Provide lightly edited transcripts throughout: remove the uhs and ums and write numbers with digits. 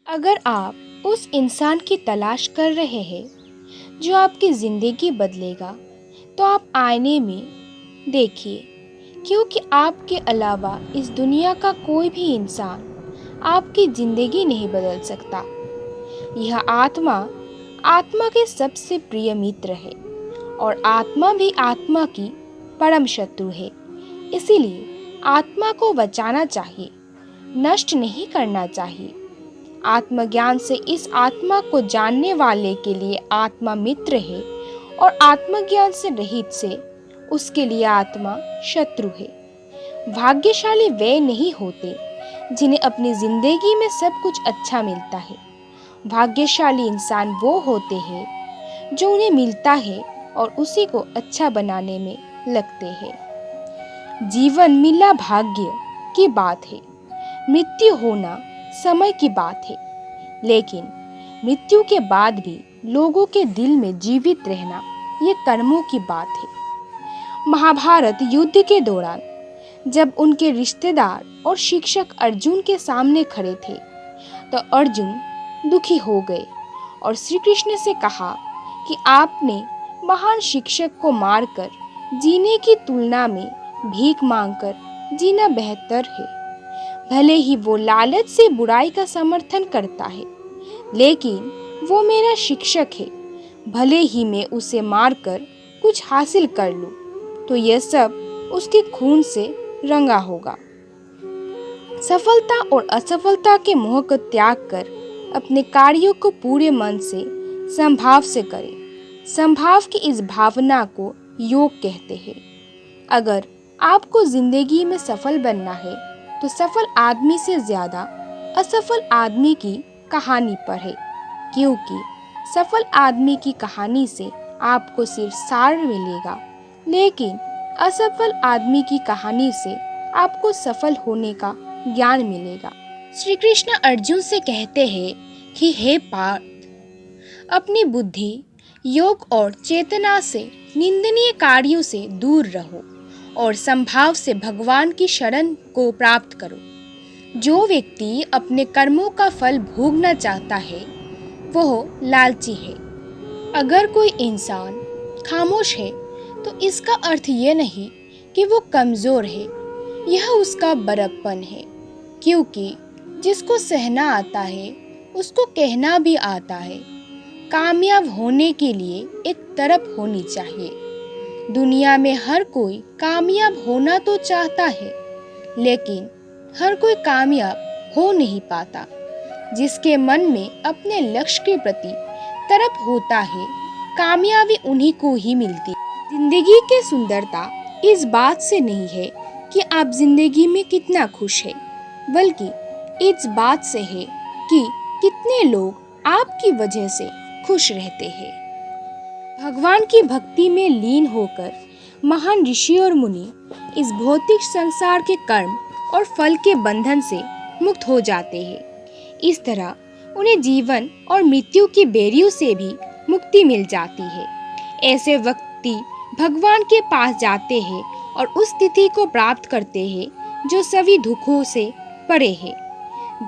अगर आप उस इंसान की तलाश कर रहे हैं जो आपकी ज़िंदगी बदलेगा, तो आप आईने में देखिए, क्योंकि आपके अलावा इस दुनिया का कोई भी इंसान आपकी ज़िंदगी नहीं बदल सकता। यह आत्मा आत्मा के सबसे प्रिय मित्र है और आत्मा भी आत्मा की परम शत्रु है। इसीलिए आत्मा को बचाना चाहिए, नष्ट नहीं करना चाहिए। आत्मज्ञान से इस आत्मा को जानने वाले के लिए आत्मा मित्र है और आत्मज्ञान से रहित से उसके लिए आत्मा शत्रु है। भाग्यशाली वे नहीं होते जिन्हें अपनी जिंदगी में सब कुछ अच्छा मिलता है। भाग्यशाली इंसान वो होते हैं जो उन्हें मिलता है और उसी को अच्छा बनाने में लगते हैं। जीवन मिला भाग्य की बात है, मृत्यु होना समय की बात है, लेकिन मृत्यु के बाद भी लोगों के दिल में जीवित रहना ये कर्मों की बात है। महाभारत युद्ध के दौरान जब उनके रिश्तेदार और शिक्षक अर्जुन के सामने खड़े थे, तो अर्जुन दुखी हो गए और श्री कृष्ण से कहा कि आपने महान शिक्षक को मारकर जीने की तुलना में भीख मांगकर जीना बेहतर है। भले ही वो लालच से बुराई का समर्थन करता है, लेकिन वो मेरा शिक्षक है। भले ही मैं उसे मारकर कुछ हासिल कर लूं, तो यह सब उसके खून से रंगा होगा। सफलता और असफलता के मोह को त्याग कर अपने कार्यों को पूरे मन से संभाव से करें। संभाव की इस भावना को योग कहते हैं। अगर आपको जिंदगी में सफल बनना है, तो सफल आदमी से ज्यादा असफल आदमी की कहानी पढ़े, क्योंकि सफल आदमी की कहानी से आपको सिर्फ सार मिलेगा, लेकिन असफल आदमी की कहानी से आपको सफल होने का ज्ञान मिलेगा। श्री कृष्ण अर्जुन से कहते हैं कि हे पार्थ, अपनी बुद्धि, योग और चेतना से निंदनीय कार्यों से दूर रहो और संभाव से भगवान की शरण को प्राप्त करो। जो व्यक्ति अपने कर्मों का फल भोगना चाहता है, वह लालची है। अगर कोई इंसान खामोश है, तो इसका अर्थ यह नहीं कि वो कमजोर है, यह उसका बड़प्पन है। क्योंकि जिसको सहना आता है, उसको कहना भी आता है। कामयाब होने के लिए एक तरफ होनी चाहिए। दुनिया में हर कोई कामयाब होना तो चाहता है, लेकिन हर कोई कामयाब हो नहीं पाता। जिसके मन में अपने लक्ष्य के प्रति तरफ होता है, कामयाबी उन्हीं को ही मिलती। जिंदगी की सुंदरता इस बात से नहीं है कि आप जिंदगी में कितना खुश है, बल्कि इस बात से है कि कितने लोग आपकी वजह से खुश रहते हैं। भगवान की भक्ति में लीन होकर महान ऋषि और मुनि इस भौतिक संसार के कर्म और फल के बंधन से मुक्त हो जाते हैं। इस तरह उन्हें जीवन और मृत्यु की बेड़ियों से भी मुक्ति मिल जाती है। ऐसे व्यक्ति भगवान के पास जाते हैं और उस स्थिति को प्राप्त करते हैं जो सभी दुखों से परे है।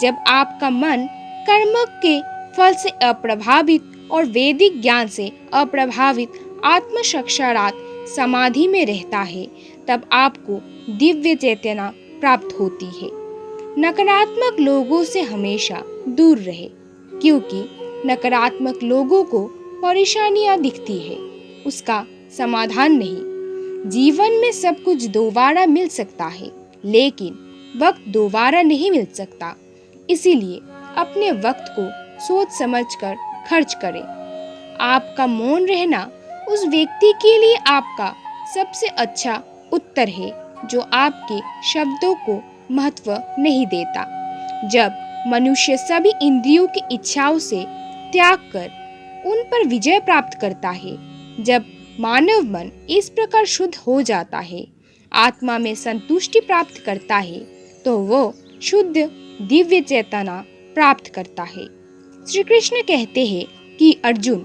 जब आपका मन कर्म के फल से अप्रभावित और वैदिक ज्ञान से अप्रभावित आत्म साक्षात समाधि में रहता है, तब आपको दिव्य चेतना प्राप्त होती है। नकारात्मक लोगों से हमेशा दूर रहे, क्योंकि नकारात्मक लोगों को परेशानियां दिखती है, उसका समाधान नहीं। जीवन में सब कुछ दोबारा मिल सकता है, लेकिन वक्त दोबारा नहीं मिल सकता। इसीलिए अपने वक्त को सोच समझकर खर्च करें। आपका मौन रहना उस व्यक्ति के लिए आपका सबसे अच्छा उत्तर है जो आपके शब्दों को महत्व नहीं देता। जब मनुष्य सभी इंद्रियों की इच्छाओं से त्याग कर उन पर विजय प्राप्त करता है, जब मानव मन इस प्रकार शुद्ध हो जाता है, आत्मा में संतुष्टि प्राप्त करता है, तो वो शुद्ध दिव्य चेतना प्राप्त करता है। श्री कृष्ण कहते हैं कि अर्जुन,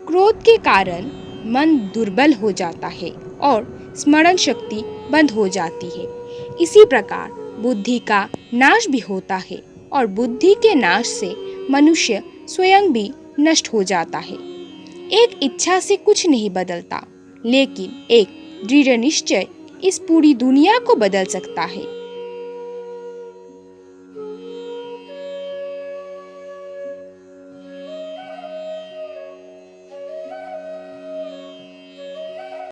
क्रोध के कारण मन दुर्बल हो जाता है और स्मरण शक्ति बंद हो जाती है। इसी प्रकार बुद्धि का नाश भी होता है और बुद्धि के नाश से मनुष्य स्वयं भी नष्ट हो जाता है। एक इच्छा से कुछ नहीं बदलता, लेकिन एक दृढ़ निश्चय इस पूरी दुनिया को बदल सकता है।